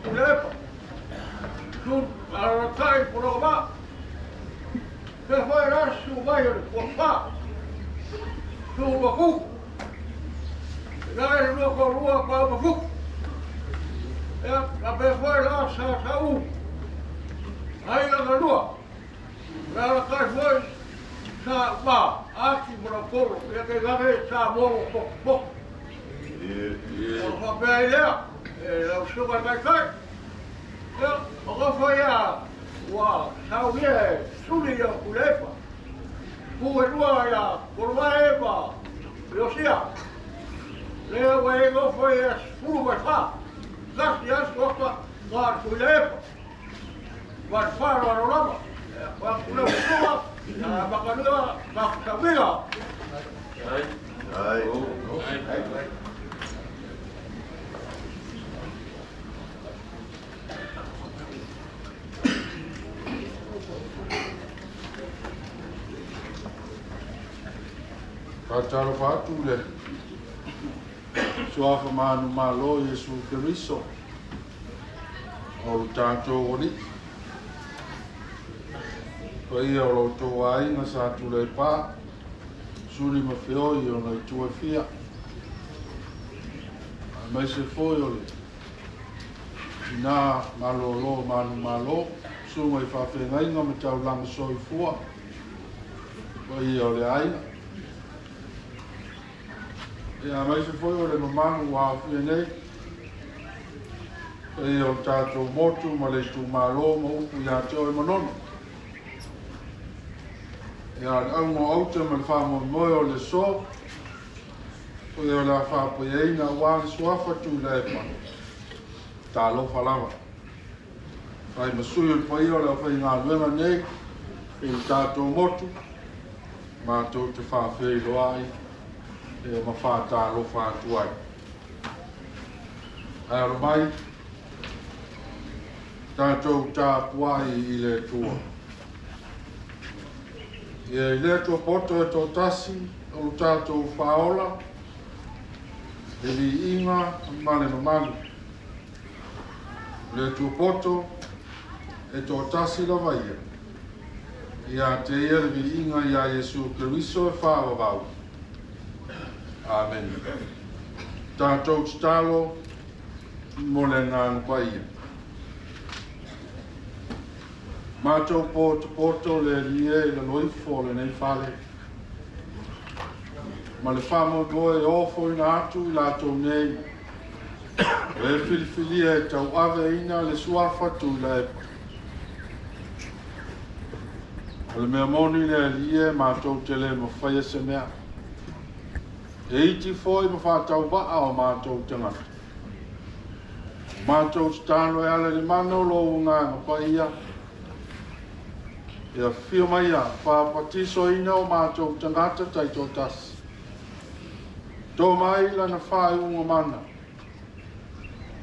Tuilaepa. Manono Tai programa. Que foi lá su bairro Suafa. Su bafu. Lá no corua para bafu. A pe foi lá sa aí na lua. Lá cai foi sa ba. Aqui para coro. E que gare sa bom pouco. O papel é o sugar cai. Agora foi a sauia sulia Tuilaepa. Rua ya Tuilaepa. Eu sei. Leo ego foi a furu fa. Gracias costa na Tuilaepa. Vai faro a rama. Vai pula sua. Na bacanua na cabela. Ai. Kataro fatu le Suafa manu malo Yesu Keriso o tātou ori pai o roto ai na sa Tuilaepa suri mawhio I o nei tuawhia mai se foi o le tina malolo manu malo su mai whawhengai ngā me tau langa soifua pai o le aina ia mai se foi o le mamanu wa fia nei e o tātou motu ma le tu malo ma upu ia teo e manono ia le aungo auta ma le whamo moe o le so o e o la whapo i eina wa le Suafa Tuilaepa tā lo whalawa whai masui o pai o le whai ngā luenga nei e o tātou motu ma tau te whawhei loai e o mawhātā lo whātu ai. Aro mai, tātou tāpuai I le tua. I le tua poto e tō tasi, o tātou whaola, e li inga mane mamanu. Le tua poto e tō tasi la vaia. Ia te ia li inga ia Yesu Keriso e whawa vau. Amen. Tātou talo mo le ngānu paia. Mātou poto le lie le loifo le nei whale. Ma le whamo goe ofo ina atu I lātou nei. E whiliwhilia e tau ave ina le Suafa Tuilaepa. Le mea moni le lie mātou te le mawhaia se mea. E iti foi ma whātau waa o mātou tangata. Mātou tāno e ala ni mano lo ngā Apai ia. Ia whio mai ia, whāpatiso ina o mātou tangata tai tō tasi. Tō mai lana whai unga mana.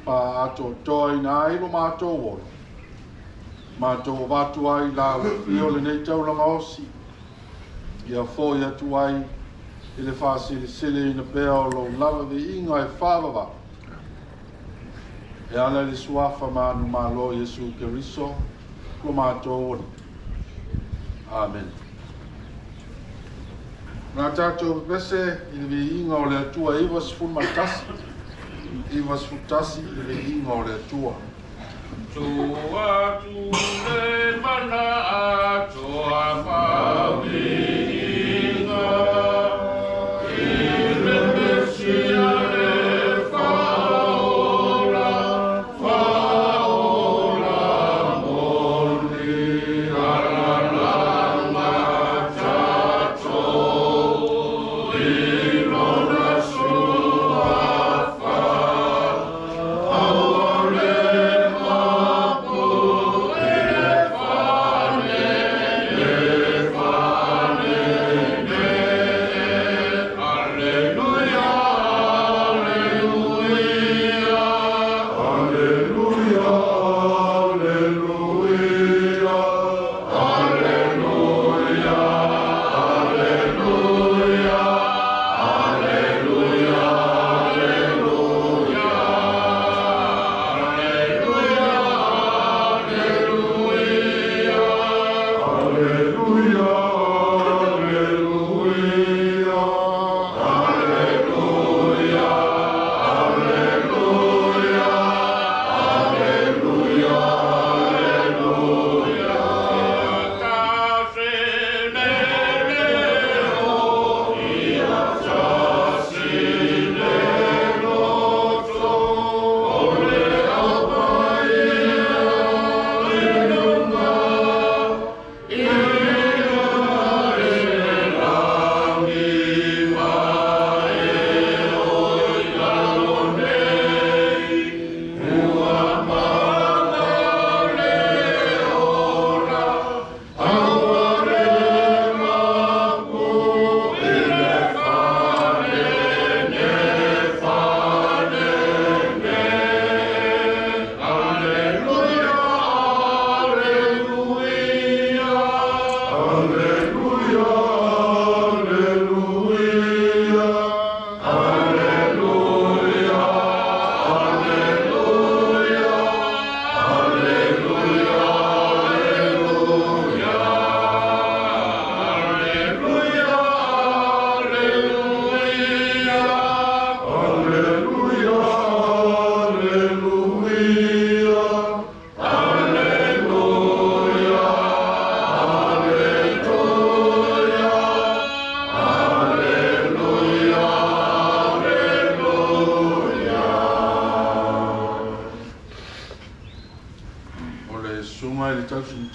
Pā ato toa ina ailo mātou ora. Mātou watu ai la whio le nei taulanga osi. Ia fōi atu ai i le whāsili sili ina pēa o lo lava vi inga e whāwawa. E ala le Suafa manu malo Yesu Keriso, ko mātou ora. Amen. Nā tātou pese i le inga o le atua iwas fumatasi. Iwas futasi i le inga o le atua. Tua tu le mana atua mawi inga. I le mesia le faola, faola moli. Alalama tato, ilona suafa. Aole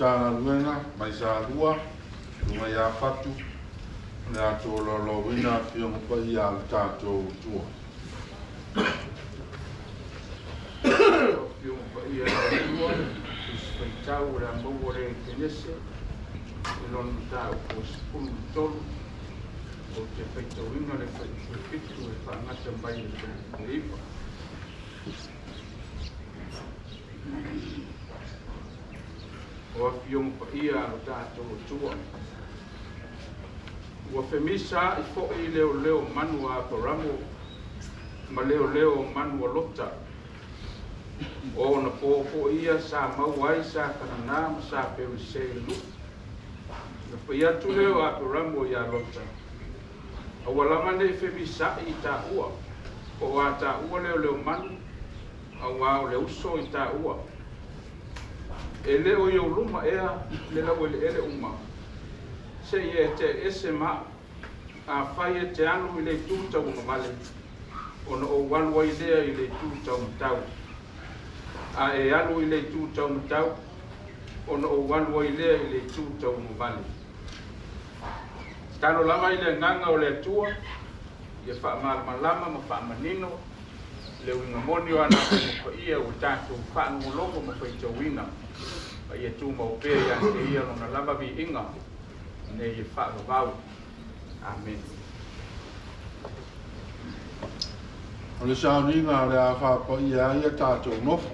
Tāna luenga, mai sa rua, runga ia whatu, nea tō lolo wina whionga pai a tātou tua. Whionga pai a tua, ispaitau ra mawore tenese, ilon tau ko spunu tolu, o te whaitau inga le whaitu fitu e whaangata mai e Tuilaepa. O whionga pai a tātou tua. Ua whemisa I fo'i leo leo manu a paramo, ma leo leo manu a lota. O na pōpō ia sa mauai sa kanana ma sa pewi se lu. Na whai atu leo a paramo ia lota. A walama ne whemisa I tā ua. O a tā ua leo leo manu, a wao leo uso I tā ua. E leo I o luma ea le lau ele ele uma. Se e te ese ma a whai e te anu I le tūtau ma male. O na o walua I lea I le tūtau matau. A e anu I le tūtau matau. O na o walua I lea I le tūtau ma male. Tano lama I le nganga o le atua. Ia wha malama ma wha manino. le winga moni ana ko ia o tatu fa ngolongo mo fa i winga pa ia tu mo pe ia te ia no na lava vi inga ne i fa vau amen O le sauninga le a whapa ia tātou nofu.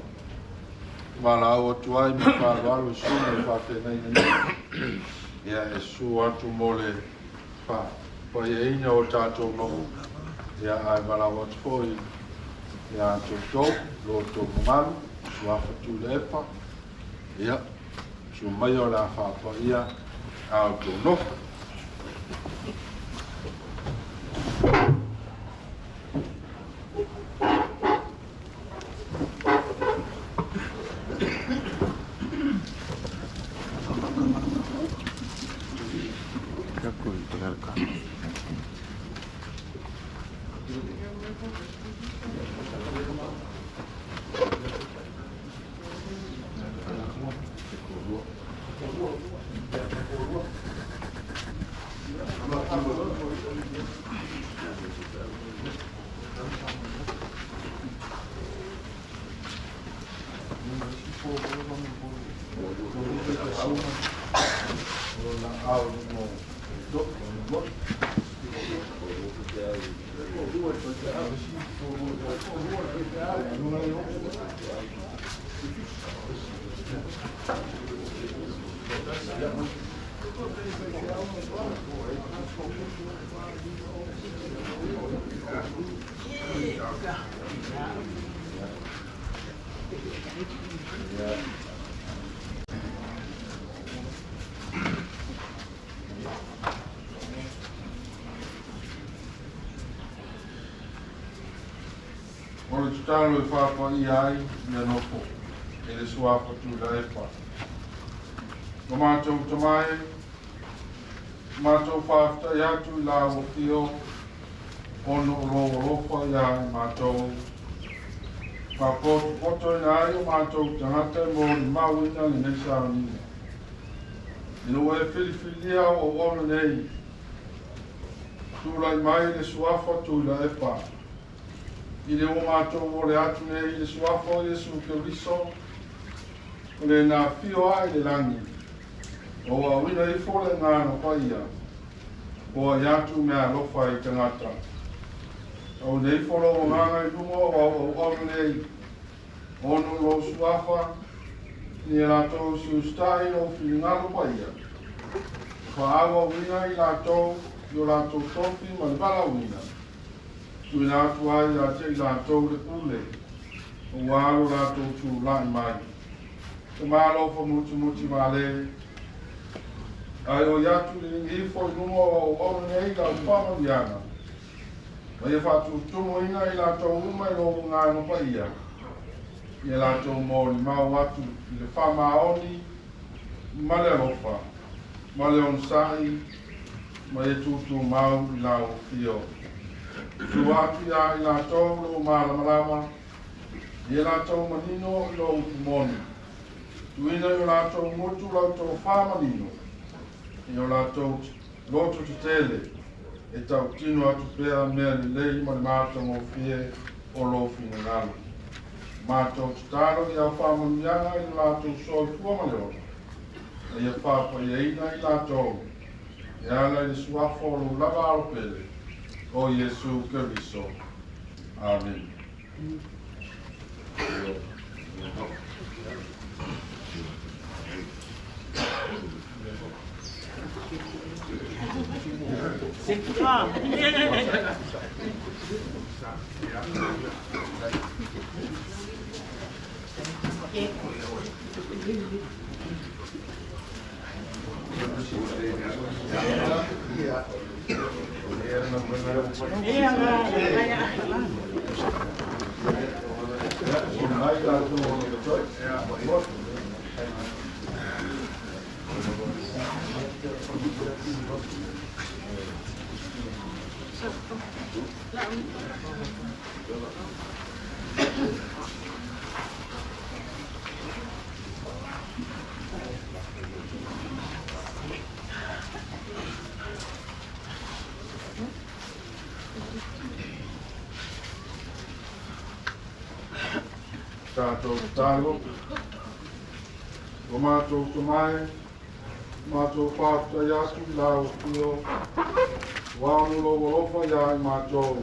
Wala o tuai me whāwaru suna i whawhenei nei. Ia e su atu mo le wha. Pa ia ina o tātou nofu. Ia ai wala o tupoi. Ia atu tau, lo tau mamaru, Suafa Tuilaepa. Ia, su mai o la whapa ia au tau nofu. O le tutalo e whāpā i ai ia nofo e le Suafa Tuilaepa. No mātou tamai, mātou whāwhita i atu i la o whio, ono o rofa i ai mātou. Whāpotu poto i ai o mātou tangata mo i mauina li nei sāranina. Ino e whiliwhilia o ono nei, tūlai mai le Suafa Tuilaepa. I le o mātou o le atu nei le Suafa o Jesu Keriso, o le nā whio ai le langi, o a wina i fole ngā no paia, o a iatu mea lofa i tangata. O nei folo o nganga i lungo o ono nei, ono lo Suafa, ni e lātou si ustai o whili ngā no paia. Ka awa wina i lātou, i o lātou tofi ma le bala wina. Tui nā tuai a te i lātou le pule, o wāro lātou tū lai mai. Te mālo wha muti mā le. Ai o iatu le ngi fo i numo o ono nei la upama wiana. Mai e whātu tumo ina i lātou uma i logo ngā no pa ia. I e lātou mō ni mau atu i le whama oni, ma le rofa, ma le on sai, ma e tūtu mau i lau fio. Tu atu ia i lātou lo malamalama, i e lātou manino i lo ukumoni. Tu ina i o lātou motu lātou whamanino, i o lātou loto te tele, e tau tino atu pēra mea ni lei ma le mātou o fie o lo fina ngalo. Mātou te tāro i a whamanianga i lātou soi fuamaleo, e ia whāpa i eina i lātou, e ala i Suafa o lo lava alo pele. O Jesu Keriso. Amen. tātou tālo. O mātou tamai, mātou whātai atu I lau tio. Wānulo walofa ia I mātou.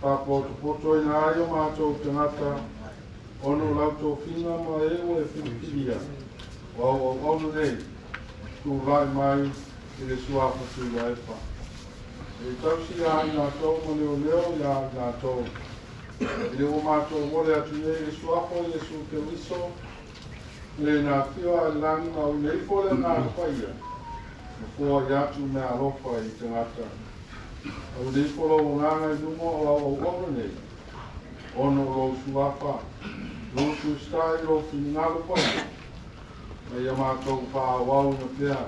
Pāpoto I nā ai o mātou tangata. Ono lau tō whina ma e o e whinipiria. Wau au ono nei. Tu vai mai I le Suafa Tuilaepa. E tausi ai nā tō ma leo leo ia nā tō. Le o mātou mole atu nei le Suafa Iesu te wiso. Le nā whia I langi ma u nei fole nā whaia. Fua I atu me alofa I tangata. Au nei folo o nganga I lumo o au ono nei. Ono lo Suafa. Lo tu stai lo finalo pai. Ma ia mātou whāwau na pēa.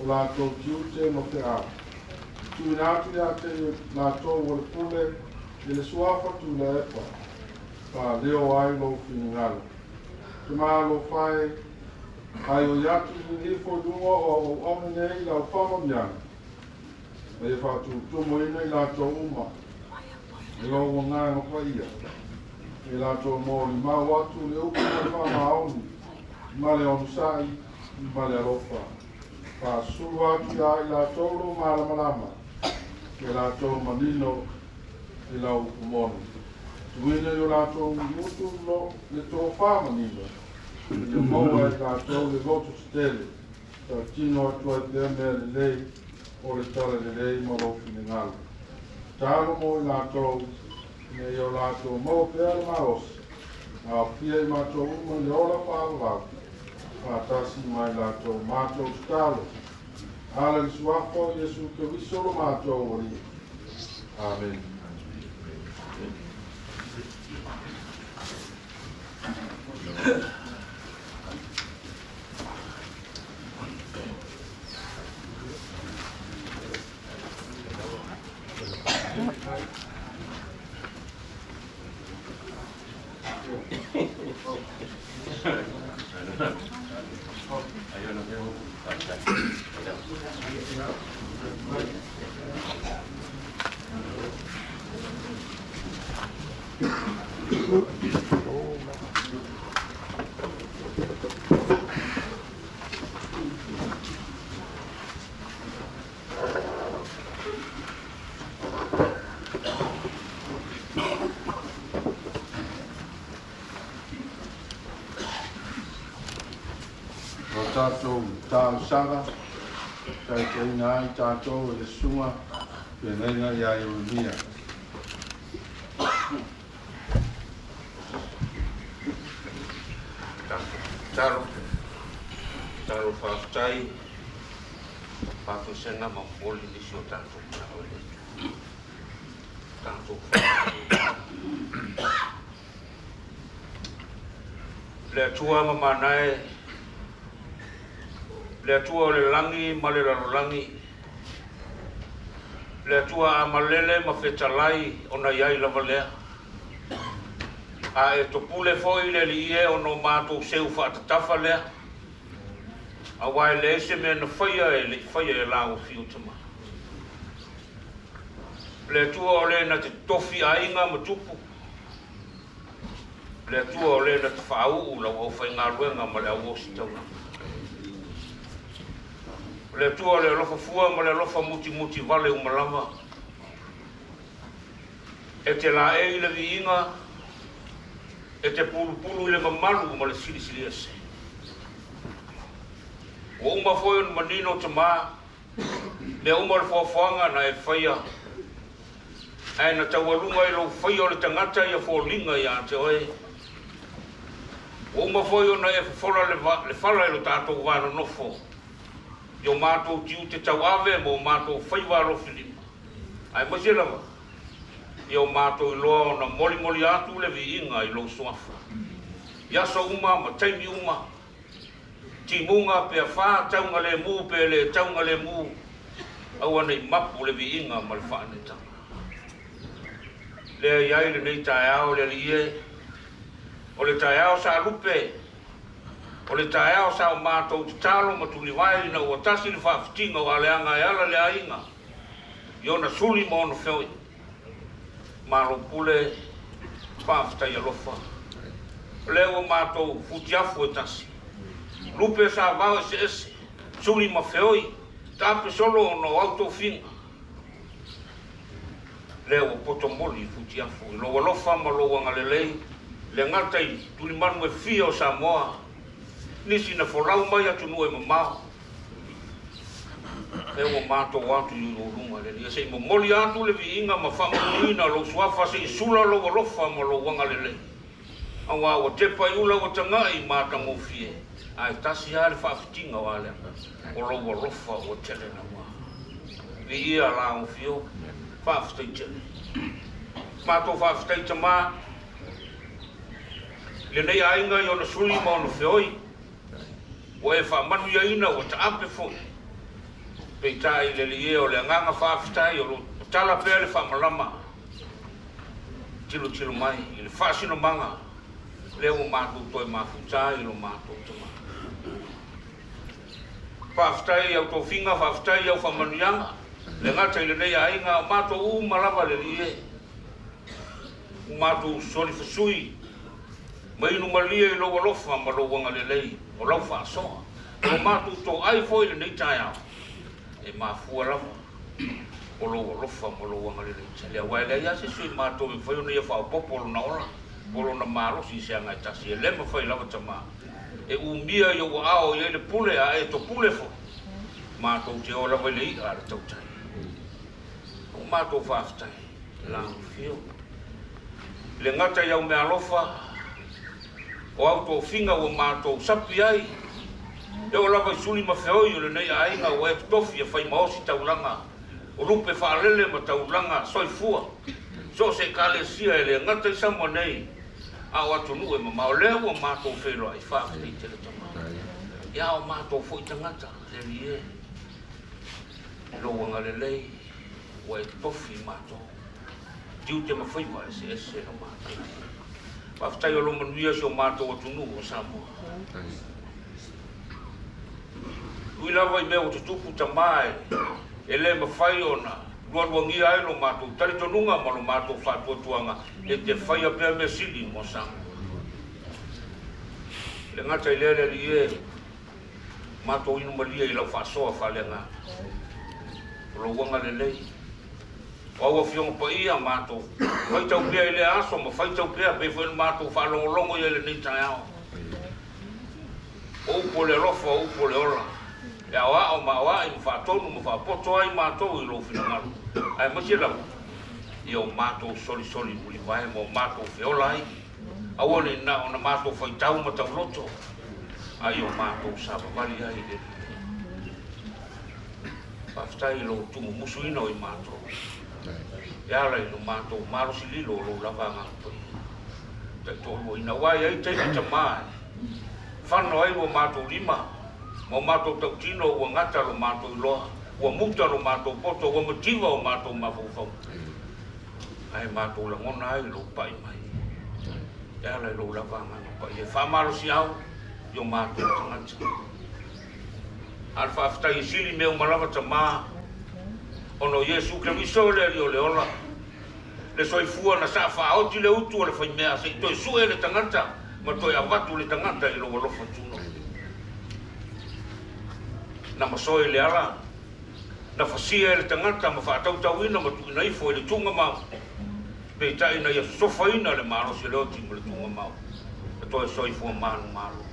O lātou tiute no pēa. Tui nātu ia te lātou o le pule. I le Suafa Tuilaepa. Ka leo ai lo finalo. Te mā lo whae. Ai o iatu ni fo dungo o ome nei lau whamamiana. Ma ia whātu tumo ina I lātou uma. I lo o ngā no whaia. E lātou mōri mau atu le upu mai whamaoni. Ma le onu sai, ma le alofa. Wha suru atu ia I lātou lo malamalama. E lātou manino I lau umoni. Tuina I o lātou mutu lo le tō whamanino. Ia maua I lātou le voto stele. Ta tino atu ai pēr mea le lei o le tala le lei ma lo fine ngalo. Tālo mo I lātou ne yo lātou mau pēr maos. A pia I mātou uma le ola whāwau. Whātasi mai lātou mātou stalo. Ala le Suafa Iesu te wisoro mātou ori. Amen. Tātou tāu sanga, kai te ina ai tātou e sunga, pe nenga I a Iurimia. Taro whaatai, whātu sena ma mōli nisi o tātou kāwele. Tātou whaatai. Le tua ma manae, le atua o le langi ma le rarolangi. Le atua a malele ma whetalai o na iai lava lea. A e topule foi le li e o no mātou seu whaatatafa lea. A wai le ese mea na whaia e lao whiutama. Le atua o le na te tofi a inga ma tupu. Le atua o le na te whaau lau au whai ngā ruenga ma le au osi tauna. Le tua le lofa fua ma le lofa muti vale umalama. E te la e le viinga, e te pulu le mamalu ma le sili ese. O uma foi un manino te ma, le uma le fuafuanga na e whaia. E na tawalunga I lo whaia o le tangata I a fōlinga I a te oe. O uma foi o na e whora le whala I lo tātou wāna nofo. Yo mātou tiu te tau ave mo mātou whaiwaro whilima. Ai masi lava. Yo mātou I loa o na moli atu le vi inga I lo Suafa. Yasa uma ma taimi uma. Ti munga pe a wha taunga le mu pe le taunga le mu. Au anei mapu le vi inga ma le wha anetanga. Le iai le nei tae ao le li e. O le tae ao sa rupe. O le tae ao sa o mātou te talo ma tuli wai na ua tasi le whaafitinga o aleanga e ala le ainga. I ona suli ma ona whioi. Malo pule whaafitai alofa. leo mātou futiafu e tasi. Lupe sa vau e se ese, suri ma feoi, tape solo no autofinga. Leo poto moli futiafu, lo walofa ma lo wangalelei, le ngatai tuli manu e fia o Samoa, nisi na forau mai atu nu e mamao. Leo mātou watu i urunga le lia, se mo moli atu le vi inga ma whamuina lo Suafa se isula lo walofa ma lo wangalelei. Awa o te pai ula o tangai mata mo fie. Ai tasi ale whaafitinga o ale. O lo walofa o tele na wa. Vi ia la o fio. Whaafitai tele. Mato whaafitai ta maa. Le nei ainga i ona suli ma ona feoi. O e whaamanu ia ina o ta ape foi. Pei tai le lie o le anganga whaafitai o lo tala pea le whaamalama. Tilo mai. I le whaasino manga. Leo mātou toi mafutai lo mātou tama. Whaafitai au tō whinga, whaafitai au whamanianga. Le ngata i le nei ainga, mātou u malawa le lie. Mātou sori whasui. Mainu malia i lo walofa ma lo wanga le lei. O lau whaasoa. O mātou tō ai foi le nei tai au. E mafua lava. O lo walofa ma lo wanga le lei. Lea wai lea se sui mātou i whaiona ia whaopopolo na ora. Polo na maro si se anga tasi e lema fai lava tama e umia yo ao ye le pule a e to pule fo ma to te ola vai le a le tau tai o ma to faftai la fio le ngata ya me alofa o auto finga o ma to sapi ai e ola vai suli ma feo yo le nei ai nga o e tofi e fai maosi taulanga o rupe fa lele ma taulanga soi fua so se kale sia e le ngata sa mo nei a watu nu e mamao leo o mātou whero ai whaafti te le tama. Ia o mātou fo i tangata, le lie. Lo wanga le lei, o e tofi mātou. Tiu te mawhaiwa e se ese no mātou. Whaftai o lo manuia si o mātou atu nu o Samoa. Ui lawa i mea o te tupu tamae, e le mawhai o na lualuangia ai lo mātou talitonunga ma lo mātou whatuatuanga e te whaia pēr me sili mo sang. Le ngata i lele li e mātou inu malia i lau whaasoa whalenga. Lo wanga le lei. O aua fionga pa ia mātou. Whaitau pēr i le aso ma whaitau pēr pe whainu mātou whalongolongo i le nei tai ao. O upo le rofa, o upo le ola. E awa o mawa i mwhaatonu, mwhaapoto ai mātou i lo whina maru. Ai masi lau. I o mātou soli muli vai mo mātou whiola ai. Awane na o na mātou whaitau ma tau loto. Ai o mātou sāpapari ai le. Paftai i lo tumu musu ina o i mātou. E ala i lo mātou marosi lilo lo lava ngāpoi. Tai tōru o ina wai ai teimi tamai. Whano ai o mātou lima. Mo mātou tau tino ua ngata lo mātou loa, ua muta lo mātou poto, ua motiva o mātou mawhauwhau. Ai mātou la ngona ai lo pai mai. E ala i lo lavanga no pai. E whamaro si au, i o mātou tangata. Al whaaftai i sili me o malawa ta maa. Ono Yesu Kristo le rio le ola. Le soifua na sa whaoti le utu o le whai mea. Se toi sue le tangata, ma toi awatu le tangata i lo walofa tuno. Na masoi le ala, na fasia le tangata ma whaatautauina ma tuina ifo le tunga mau. Pei tai na ia sofaina le maro se leo timu le tunga mau. E toi soifua manu maro.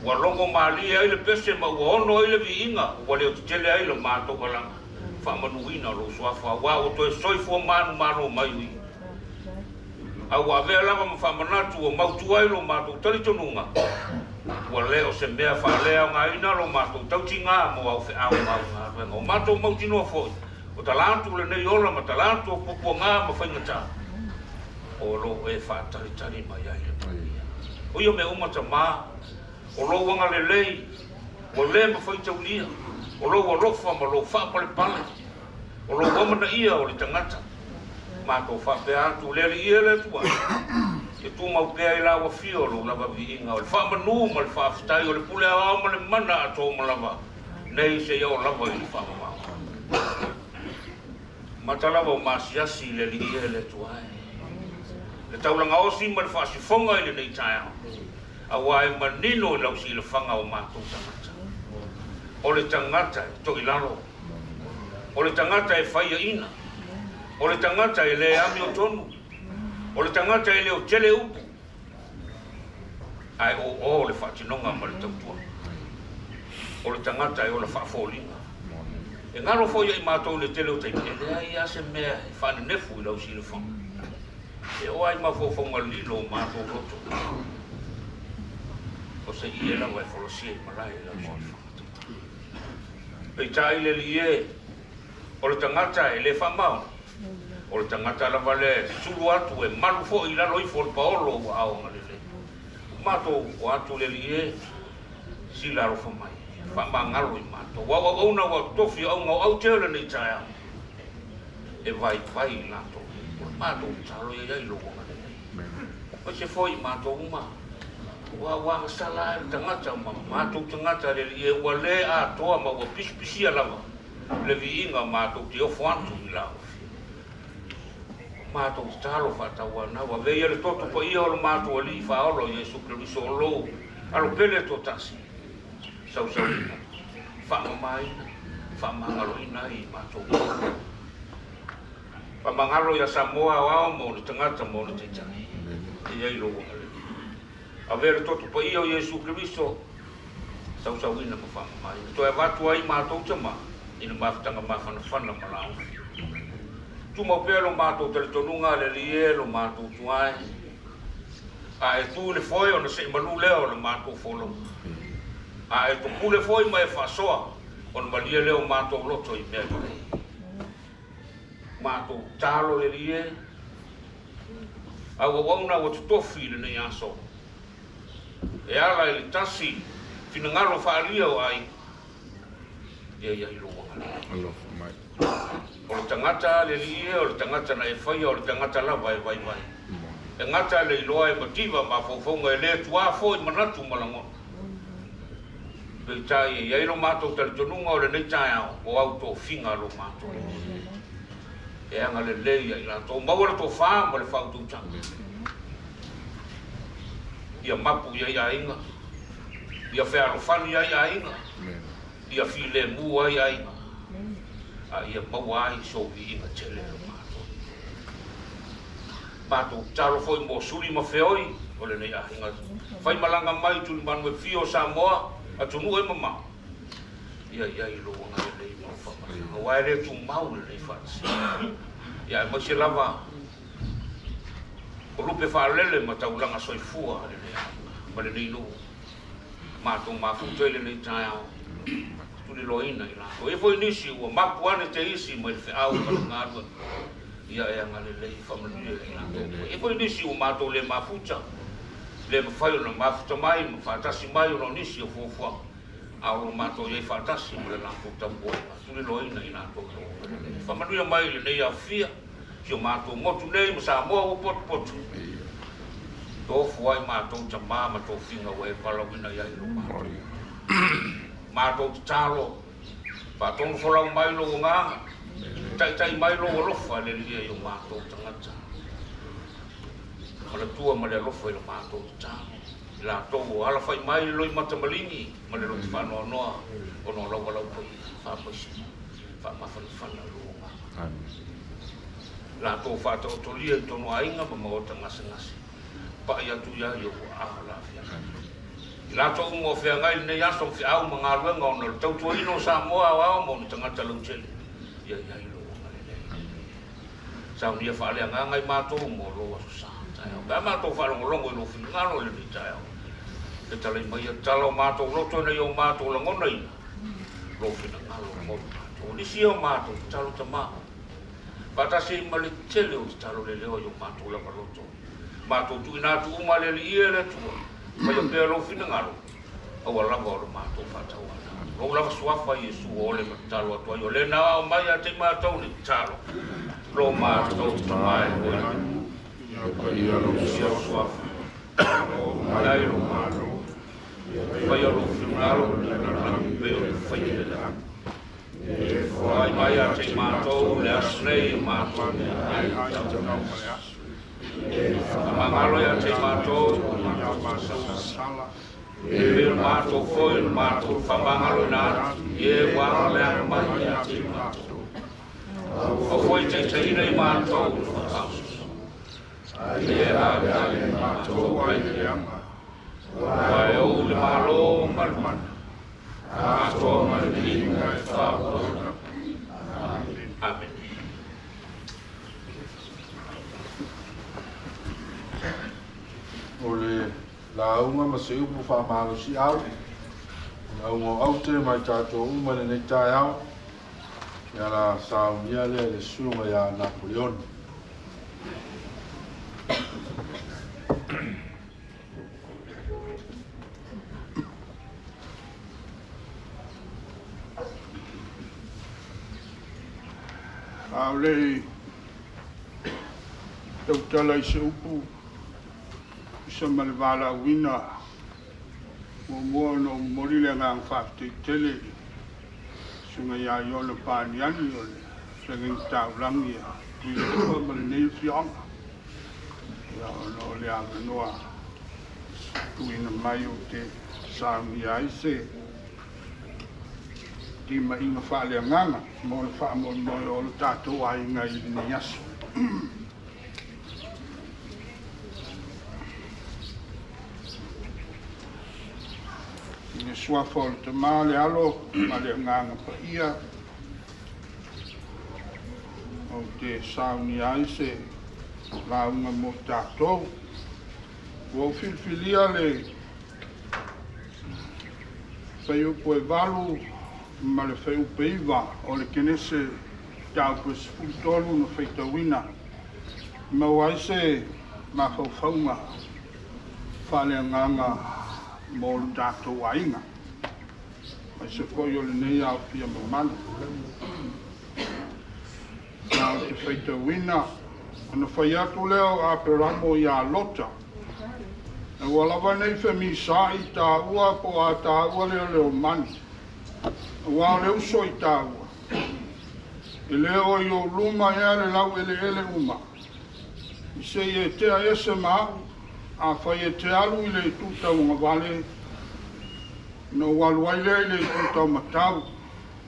Ua longo maalia ai le pese ma ua ono ai le viinga, ua leo titele ai le mātou kalanga. Whaamanuina lo Suafa, ua o toi soifua manu maro mai ui. A ua vea lava ma whaamanatu o mautu ai lo mātou talitonunga. Ua leo se mea whaalea ngā ina lo mātou tauti ngā mo au whi au ngā. O mātou mautinoa foi. O talantu le nei ola ma talantu o pupua ngā ma whaingata. O lo e whaataritari mai ai. O ia me umata mā. O lo wanga le lei. O le ma whaitau lia. O lo wa rofa ma lo whaapale pale. O lo wamana ia o le tangata. Mātou whapea atu le ia le tua. E tu mau pea I lawa fio lo lava viinga o le whaamanu ma le whaafitai o le pule a ma le mana a tō ma lava. Nei se iau lava I le whaamamau. Matalawa o masiasi le li ia le tuai. Le taulanga osi ma le whaasifonga i le nei tae au. A wai manino lau si le whanga o mātou tangata. O le tangata e toki lalo. O le tangata e whaia ina. O le tangata e le ami o tonu. O le tangata e le o tele upu. Ai o le whaatinonga ma le tautua. O le tangata e o le whaafolinga. E ngaro whoia i mātou le tele o taimi. E lea i ase mea e whaane nefu i lau si le whanga. E o ai mawhawhonga lilo o mātou roto. O se i e lawa e wholosia i marai e lau si le whanga. Pei tai le li e. O le tangata e le whamau. O le tangata la vale sulu atu e malu fo i lalo i fo le paolo o ao ngalele. Mato o atu le li e si laro whamai. Whama ngalo i mato. Wawa auna wa tofi au ngau au tele nei tae au. E vai i lato. O mato talo e ai lo ngalele. O se fo i mato uma. Wa sala e tangata ma mato tangata le li e ua le a toa ma ua pisi lava. Le vi inga mato te ofo atu i lao. Mato talo whataua na wa veia le toto pa ia o le mato ali whaolo Jesu Kristo o lou. Alo pele to tasi. Sau ina. Whamamaina. Whamangalo ina i mato. Whamangalo ia Samoa wao mo le tangata mo le teitai. Ia i loa. A vere toto pa ia o Jesu Kristo. Sau ina ma whamamaina. To e watu ai mato tama. Ina mawhtanga mawhanawhana malau. Tuma pelo mātou tali tonunga le lie lo mātou tuai. A e tu le foi o na se manu leo le mātou folo. A e tu kule foi mai whasoa o na malia leo mātou loto i mea kare. Mātou talo le lie. A wawana o tutofi le nei aso. E ala e le tasi fina ngalo whaalia o ai. Ia i loa ngalo. O le tangata le lie, o le tangata na e whaia, o le tangata lava e vai. E ngata le iloa e mativa ma whauwhaunga e le tuafo i manatu malangona. Pei tai e eiro mātou tali tonunga o le nei tai au, o auto whinga lo mātou. E anga le leia i lato, maua le tō whaa ma le whautu tanga. Ia mapu ia inga, ia whearofani ia inga, ia while mua ia inga. Ia mawai so vi inga tele lo mato. Mato talo foi mo suli ma feoi o le nei ahinga. Fai malanga mai tuli manu e fio Samoa a tunu e mama. Ia i lo nga le nei mo whama. Wai re tu mau le nei whansi. Ia e masi lava. O lupe whaalele ma taulanga soifua le nei ahinga. Ma le nei lo. Mato mafuto le nei tai au. Tuli loina i lato. E foi nisi ua mapu ane te isi ma il whiau ma ngadua. Ia e anga le lei whamalia i lato. E foi nisi ua mato le mafuta. Le mawhai o na mafuta mai, ma whatasi mai o na nisi o fuafua. Aolo mato iei whatasi ma le lato tamboe. Tuli loina i lato. Whamalia mai le nei a fia. Si o mato motu nei ma Samoa o potu. Tō fuai mato tamā ma tō whinga wa e palawina iai lo mato. Mātou te talo, pātonu wholau mai lo o nganga, tai mai lo o lofa le lia i o mātou tangata. Ma le tua ma le lofa i lo mātou te talo. La tōu o ala whai mai loi matamalingi, ma le roti whanoa noa, o no lau walau pai, whapaisi, whamawhanawhana lo o nganga. La tōu whātau tolia i tono ainga, ma maota ngase. Pa ia tu ia i o aha la fia. La to mo fe ngai ne ya so fe au manga luenga ona tau tuino Samoa wa mo ni tangata lunchele ia lo ngale sa unia fa le ngai ma to mo lo sa ta ba ma to fa lo longo lo fi ngalo le ta ya e tale mai talo ma to lo to ne yo ma to lo ngona ina lo fi ngalo mo to ni si o ma to talo tama ba ta si ma le tele o talo le yo ma to la lo to ma to tu ina tu ma le le tu Pai o pēro whina ngaro, au alanga o le mātou whātawana. Rau lava Suafa Jesu o le matalo atua. O le nā o mai a te mātou ni talo. Lo mātou tamai koe. Pai a lo Suafa. O mai lo mātou. Pai a lo whingaro, pēo le whaia. Ai mai a te mātou, le asnei mātou. Whamangalo ia te mātou. E le mātou foi, le mātou whamangalo nā. E wā lea mai ia te mātou. O foi te ina i mātou. E le mātou ai le anga. Wai o le malo malmana. Mātou malinga e whāpona. Amen. O le launga ma se upu whamalo si au. Launga au te mai tātou umane nei tai au. Ia la sao nia le sunga ia Napoleon. Au le tau tala i se upu isa ma le wala wina mua no morile ngang whafte tele sunga ia iona pāniani o le sangin taulangi a Tuilaepa ma le nei whionga ia ono le anganoa tuina mai o te saungi ai se di ma inga whaale nganga mo le wha mo o le tātou ai ngai ni aso. Ni Suafa o le tama le alo ma le nganga pa ia o te sauni ai se launga mo tātou o filfilia le whai upo e walu ma le whai upe iwa o le kenese tau pus fultolu na whaitawina ma wai se ma whauwhaunga whale nganga mo le tātou ainga mai se koi o le nei au pia mamana na o te whaitawina ana whai atu leo a peramo i a lota na walawa nei whamisa i tā ua po a tā ua leo mani wa le uso i tā ua e leo i o luma ea le lau ele uma i se i e tea ese maa a whai e te alu i le tūtau ngā wale no walu ai le i le tūtau matau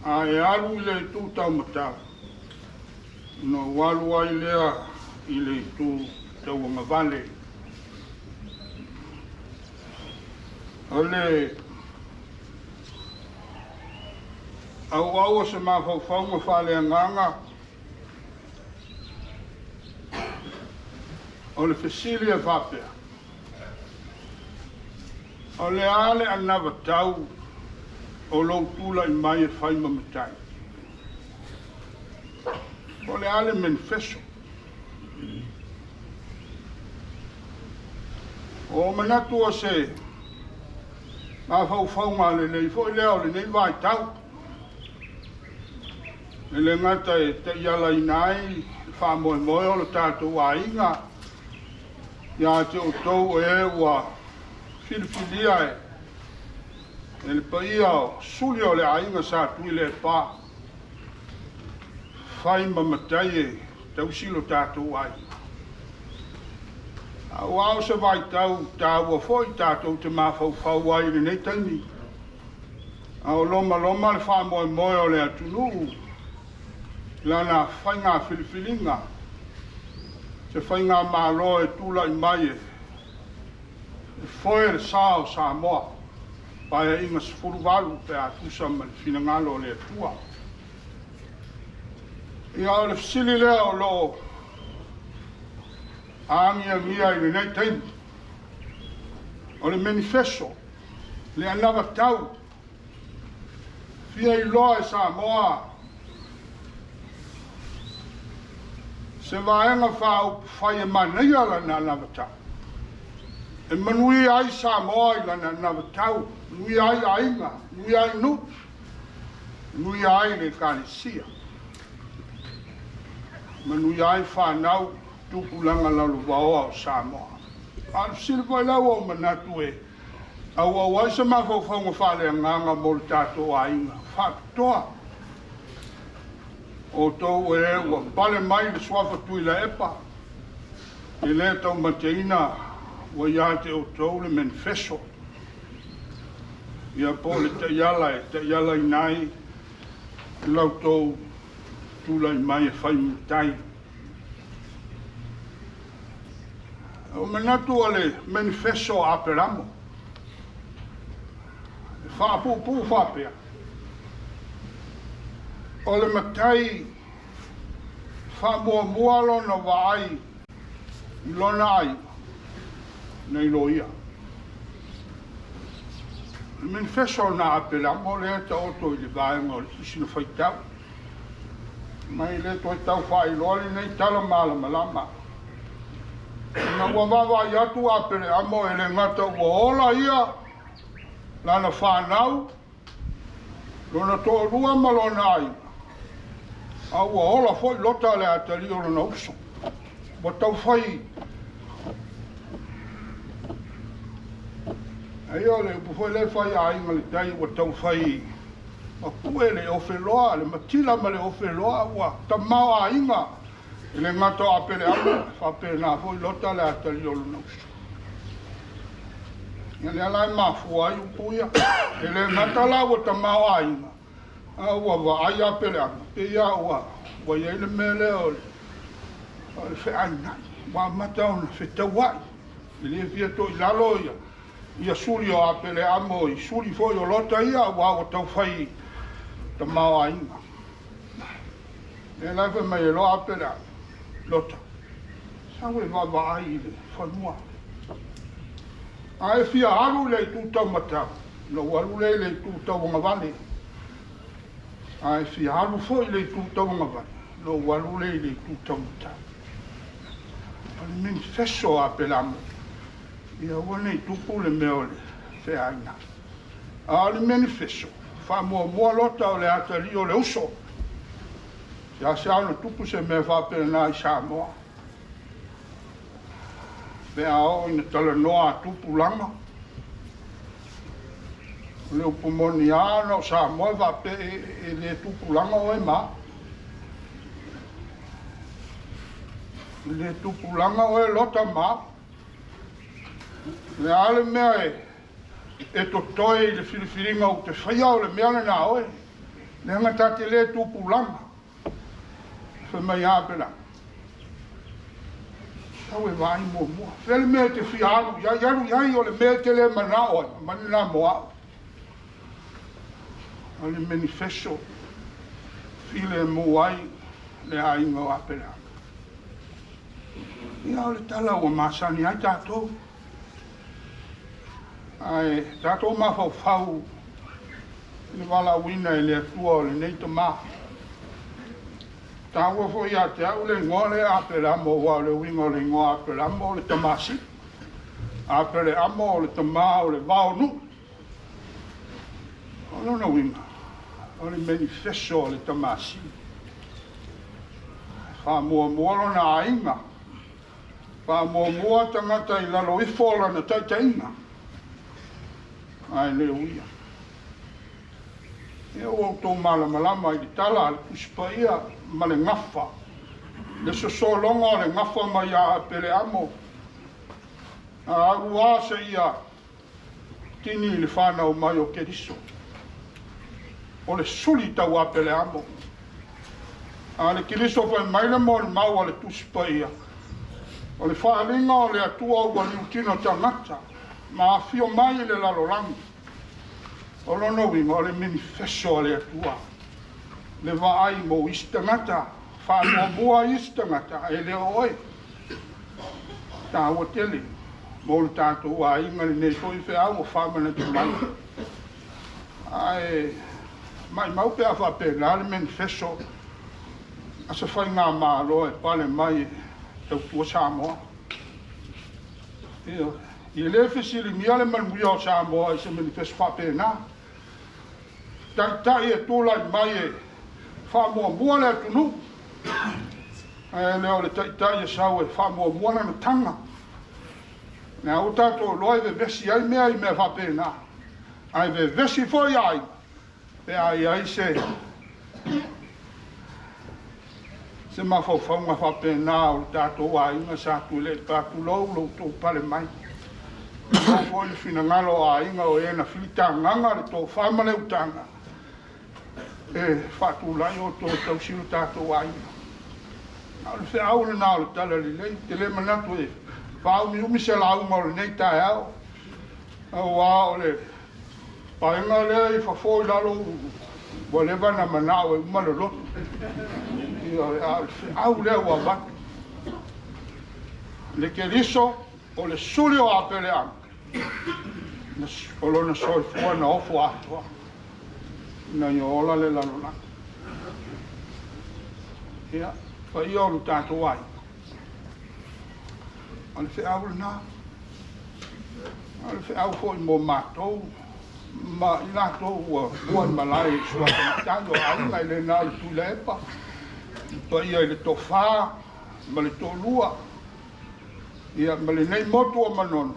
a e alu i le tūtau matau no walu ai lea i le tūtau ngā wale ole au se ma whauwhaunga whale nganga o le Fesilia whapea o le ale anawa tau o lo tula i mai e whaima matai o le ale manifesto o manatu o se ma whauwhaunga le nei fo i leo le nei vai tau e le ngata e te iala i nai wha moe moe o le tātou a inga ia te o tau e ua filifilia e le paia o suli o le a inga sa Tuilaepa whai mamatai e tau silo tātou a inga au au se vai tau tāua foi tātou te mawhau ai le nei taimi au loma le wha moe moe o le atunu lana whainga filifilinga se whainga mālo e tula i mai e whoe le sao sa moa pai e inga sifuru walu pe a tusa ma le finangalo le atua ia o le fisili lea o lo angia i le nei taimi o le manifesto le anawa tau fia i loa e sa moa se vaenga whai e manei ala na navatau. E manui ai sa moa i lana navatau, nui ai ainga, nui ai nu, nui ai le kalisia. Manui ai whanau tupulanga lalu waoa o sa moa. Al silva lau o manatu e, au ai sa mawhauwhaunga whale nganga mo le tātou ainga, whakatoa. O tau e ua pale mai le Suafa Tuilaepa E le tau mateina wa ia te o tau le manifesto. Ia po le te iala i nai lau tau tūlai mai e whai mutai. O manatu a le manifesto a peramo. Whaapupu whapea. O le matai whamua lona waai I lona ai nei loia. Le manifesto na apela mo le ta oto I le vaenga o le isi na whaitau. Mai le toi tau whai loli nei tala malama. Na wawawa I atu apele amo e le ngata ua ola ia lana whanau lona to rua malona ai. A ua ola foi lota le atali o lona uso. Wa tau whai ai ole po le fai ai ma le dai wa tau fai ma kue le ofeloa le matila ma le ofeloa wa ta mau ainga le ngato apele ama fa pe na foi lota le atali o no ya le ala ma fu ai puia le ngata la wa ta mau ainga a wa ai apele ama pe ya wa ye le mele o le fe ana wa mata on fe tawai le via to la loia ia suli o apele amo I suli foi o lota ia wa o tau fai ta mau ainga. E laifa mai e lo apele lota. Sawe wa ai le whanua. A e fia alu le tu tau matau. No walu le tu tau ngavale. A e fia alu foi le tu tau ngavale. No walu le tu tau matau. Ale meni feso apele amo. Ia wane I tupu le meo le wheaina. A le manifesto. Wha mua lota o le atari o le uso. Ia se ana tupu se mea whapere nā I Samoa. Whea o ina tala noa tupu langa. Le upumoni ana o Samoa whapere e le tupu langa o e mā. Le tupu langa o e lota mā. Le ale mea e to toi le filifiringa o te whaia o le mea na oe. Le ngata te le tupu langa. Wha mai apela. Sawe vai mua. Whele mea te whiaru. Iai o le mea te le mana oe. Mani na moa. O le manifesto. File moai le hainga o apela. Ia o le tala o masani ai tātou. Ai, tātou mawhau ni wala wina I le atua o le neita mā. Tāua fo ia te au le ngoa le apele amo wa le winga o le ngoa apele amo o le tamasi. Apele amo o le tamā o le vaonu. O lona winga. O le manifesto o le tamasi. Wha mua lona ainga. Wha mua tangata I lalo ifola na taitainga. Ai le uia. E o tō malama I tala le kuspa ia ma le ngafa. Le sosolonga le ngafa mai a pele amo. A arua se ia tini le whanau mai o keriso. O le suli tau a pele amo. A le keriso fai maile mo le mau a le kuspa ia. O le whaalinga o le atua ua liutino tangata. Ma fio mai le lalolangi. O lono winga o le manifesto le atua. Le vaai mo istangata. Wha mua istangata e le oe. Tā ua tele. Mo le tātou a inga le ne toi whea o whamana te mai. Ai, mai mau pēa whapena le manifesto. Asa whai ngā mālo e pale mai tau tua Samoa. I le fesili mia le manuia o Samoa I se manifesto whapena. Tai e tūlai mai e whamua le atunu. E leo le tai e sau e whamua na tanga. Nā o tātou loa ve vesi ai mea I mea whapena. Ai ve vesi foi ai. E ai se se mafaufaga faapena o le tatou aiga sa Tuilaepa tulou loutou pale mai o foi le finagalo aiga o ena filitagaga le tofama le utaga e faatulai o tausilo tatou aiga a o le feʻau lenā o le tala lelei te lē manatu e faaumiumi se lauga o lenei taeao auā o le paega lea i fafoi lalo ua leva na manaʻo e uma lolotu ia a le feʻau lea ua vatu le keliso o le suli o apeleaga o lona soifua na ofo atoa na ia ola le lalolaga ia faia o le tatou ai a le feʻau lenā a le feʻau foʻi mo matou ma i latou ua malai e suafa matagi o aiga i lenā i Tuilaepa paia i le tofā ma le toʻalua ia ma lenei motu o manono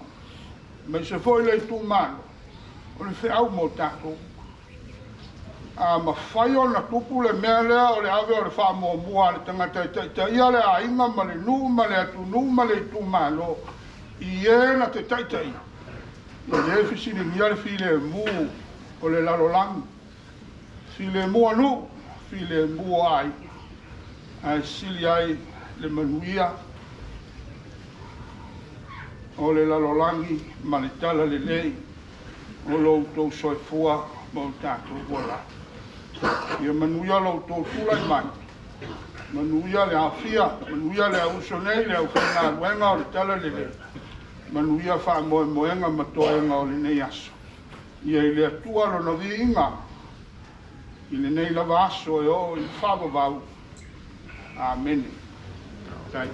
mai se foʻi le itumalo o le feʻau mo tatou a mafai ona tupu le mea lea o le ave o le faamuamua a le tagata itaʻitaʻia le aiga ma le nuu ma le atunuu ma le itumalo i ē na te taʻitaʻi ia lē fisiligia le filemu o le lalolagi filemu anuu filemu ai ae sili ai le manuia o le lalolagi ma le tala lelei o loutou soifua ma o tatou uala ia manuia loutou tulai mai manuia le afia manuia le auso nei le aufaigaluega o le tala lelei manuia faamoemoega ma toega o lenei aso ia i le atua lona viiga i lenei lava aso e o i le faavavau amene tai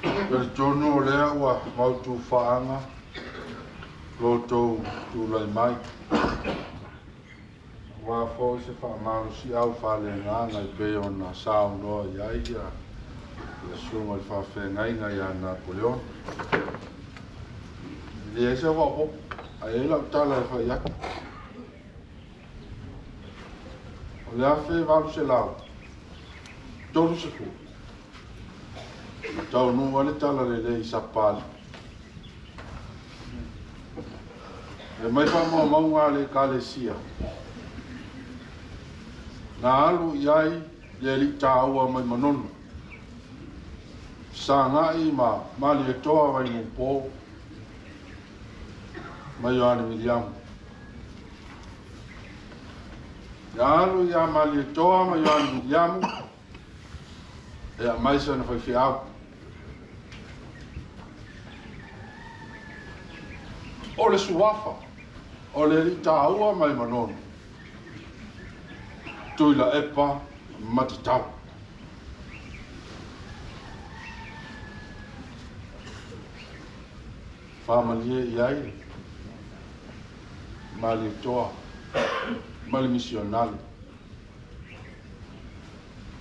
Pere tono o lea ua mautu whaanga lotou tūlai mai. Wa fo se whaamaro si au whale ngāna i peo na sao noa iai ia sunga i whawhengainga ia Napoleon. Ia ese wapo, a ela utala e whaiaki. O lea whe walu se lau, tolu se ku. Tau nu wale tala le i sapali. E mai wha maunga le kalesia. Nā alu iai le li tāua mai Manono. Sa ngai ma mali e toa vai mupō. Mai Ioane Miriamu. Nā alu ia mali e toa mai Ioane Miriamu. E a mai sa na whai whiau. O le Suafa, o le li tāua mai Manono. Tuilaepa matitau. Whamalie iai, mali toa, mali misionali.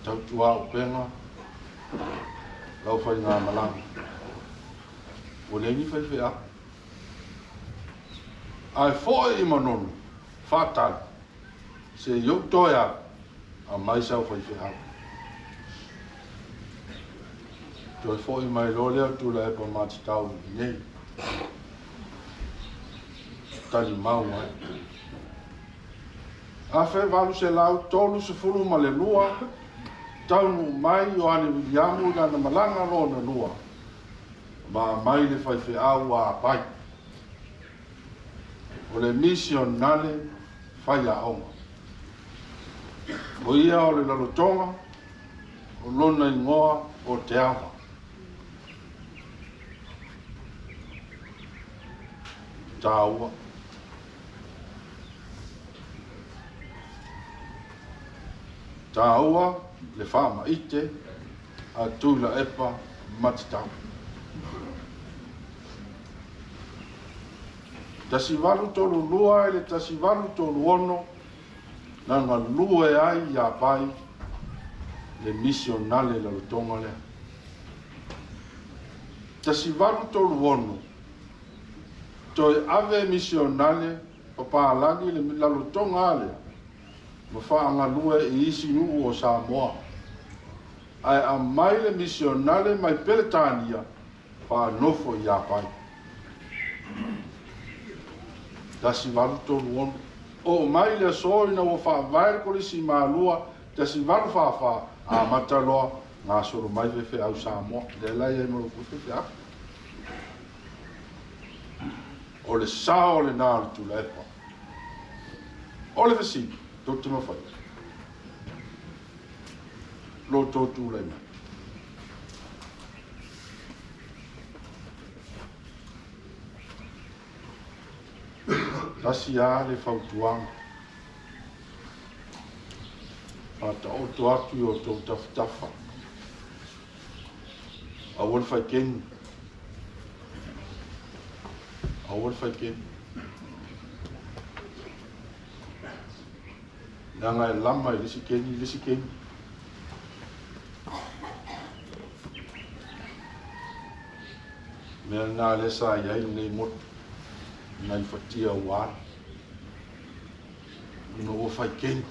Tautua o penga, lau whai ngā malanga. O lengi whai whea. Ai foe i Manono, whātai, se iok toia a mai sau whai whea. Toi foe mai lolea Tuilaepa matitau i nei. Tali mau ai. A whai walu se lau tolu se fulu ma le lua, taunu mai Ioane Miriamu i lana malanga lona lua. Ma mai le whai whea ua Apai. O le mission nale whai a onga. O ia o le lalotonga, o lona ingoa o te awa. Tāua. Tāua le whama ite a Tuilaepa matitau. Tasi walu tolu lua ele tasi walu tolu ono na ngā lue ai i Apai le misionale la lutonga lea. Tasi walu tolu ono toi ave misionale papa alagi le la lutonga lea ma whaanga lua I isi nuu o Samoa. Ai a mai le misionale mai Peletania wha nofo I Apai. Tasi walu tolu onu. O mai le soi na o wha vaere kore si maalua tasi walu wha a mataloa ngā soro mai wewe au Samoa. Le lai e maro kufe te aku. O le sao le nā le Tuilaepa. O le whesi, tō te mawhai. Lo tō tūlai mai. Tasi a le whautuanga. Pata o tō atu o tō tawhitafa. A wal whai kengi. Awal whaiken. Nā ngai lama I lisi keni. Mea nā lesa iai nei motu. Nai whatia wāra. No o whaikeni.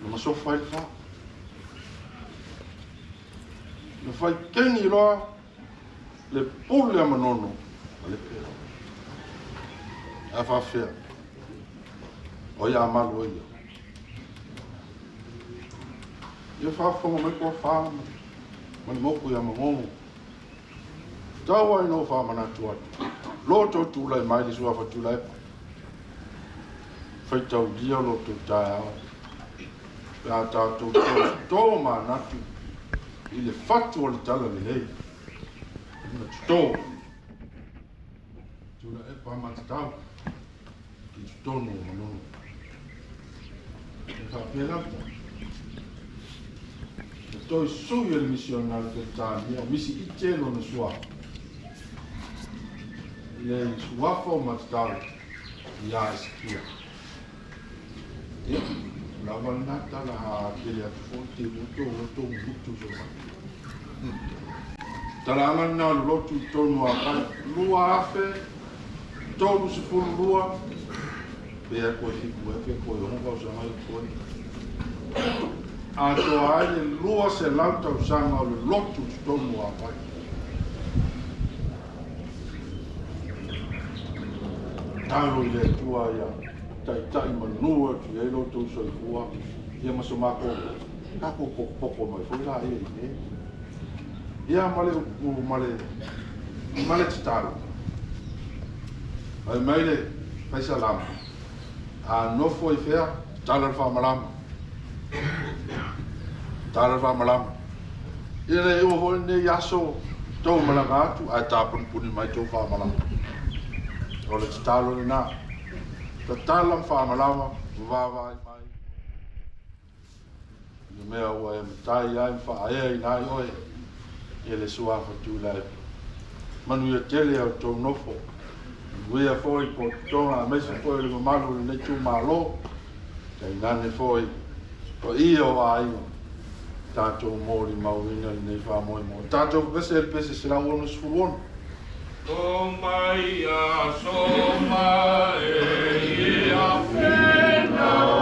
No masofa I wha. No whaikeni roa. Le pule a manono, le pera. A whawhea. O ia amalu ia. Ia whawhonga mai kua whāma. Mani moku ia mangongo. Tau ai no whāma nā tuatu. Loto tūlai mai li Suafa Tuilaepa. Whaitau dia loto tae awa. Pea tātou tō mā natu. I le whatu o le tala le hei. Tō. Tuilaepa matatau. Ki tōno manono. E whapelata. E toi sui e le misionari ke tānia. Misi I tēlo na Suafa. Le Suafa o matatau. I a eskia. E. Lava nata la ha kele atu fonte. Loto mutu so mai. Taranga na lotu tonu Apai, lua afe, tonu se fulu lua, pea koe hiku efe, koe honga o sanga I koe. A toa ai lua se lauta o sanga o le lotu tonu Apai. Taro I le tua ia, tai manua tu e lotu so I kua, ia masomako, kako poko mai, fui la e I Ia male titaro. Ai maile paisa lama. A no foi fea, talar fa malama. Ia o ho ne yaso to malagatu a tapun puni mai to fa malama. O le titaro na. Ta talam fa malama, va mai. Ia mea o e tai ai fa ai nai oi. E le Suafa Tuilaepa. Manu ia tele au tō nofo. Uia foi ko tōna a mesa foi le mamalu le nei tū mālo. Kei nane foi. Ko ia o aio. Tātou mōri mauina le nei whamoe mō. Tātou pese le pese sila ono sfuon. O mai a soma e ia whena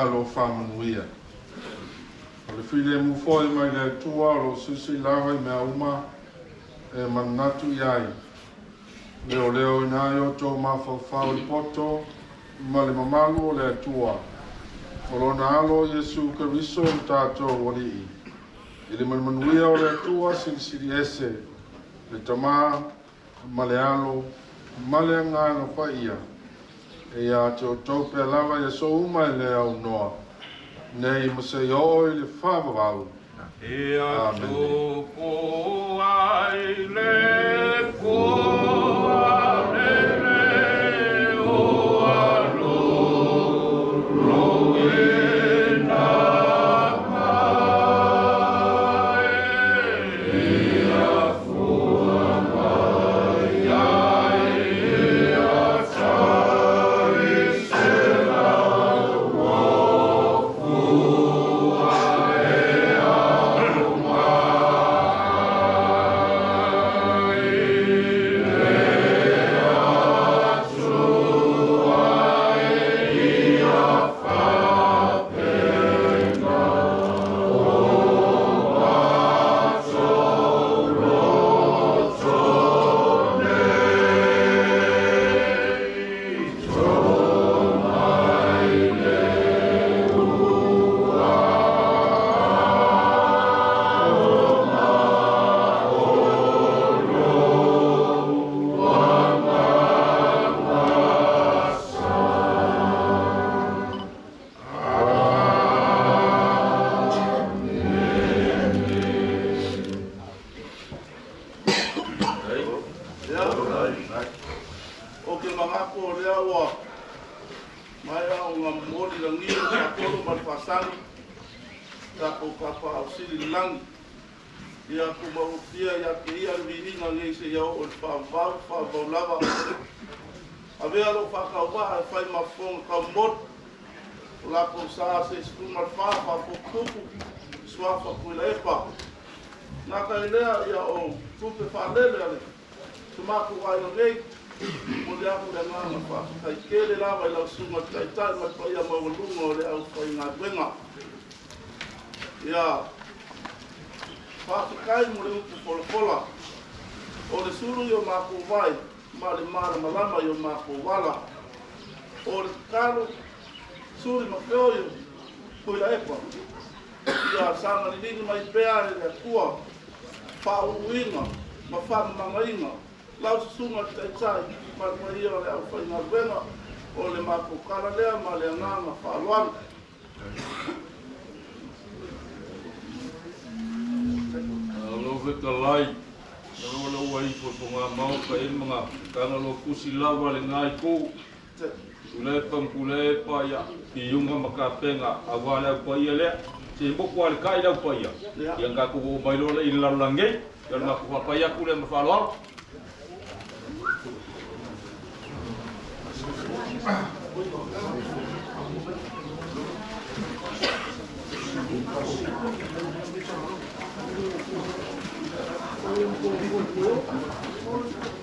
lo whamanuia. O le while mu foi mai le tua lo susi lawa I mea uma e manatu iai. Leo leo ina yo tō mawhawhau I poto ma le mamalu o le tua. O lona alo Yesu Kariso o tātou wali I. I le manuia o le tua siri ese le tamā ma le alo ma le anganga whaia. E a te o tau pe lava ia so uma I le au noa. Nei masai o I le whawawau. Ia tōko ai le koa le o alo roe na mai. Ia fua mai ai ia tai se lau o fua e au O ke mangako lea ua mai au ngā mōri la ngia ka toro mai whasani ka o ka wha au siri langi ia ku mautia ia ke ia vihinga ngei se iau o le whawau lava a vea lo whakau waha e whai mawhonga ka mot o la po saa se sku mai whakuku Suafa Tuilaepa nā ka lea ia o tupe whalele ale tumaku ai o ngei mo le aku le nganga wha kai kele lawa I lau sunga kai tai mai pa ia mawalunga o le au whai ngā duenga ia whakakai mo le upu polopola o le suru I o mako vai ma le mara malama I o mako wala o le karo suri mawheo I o Tuilaepa ia sanga ni nini mai pea le kua wha uinga ma wha mangainga lau sunga tai mai mai o le au whai ngā duenga o le mako kara lea ma le anganga whaaloana. Alo wheka lai, alo alo wai po ngā mauka e mga kangalo kusi lawa le ngai kou. Tuilaepa ia I iunga makapenga a wale au paia lea. Se moko ale kai lau paia. Ia ngā kuhu mai lola I lalangei, ia ngā kuhu paia kule ma whaaloana. Thank you.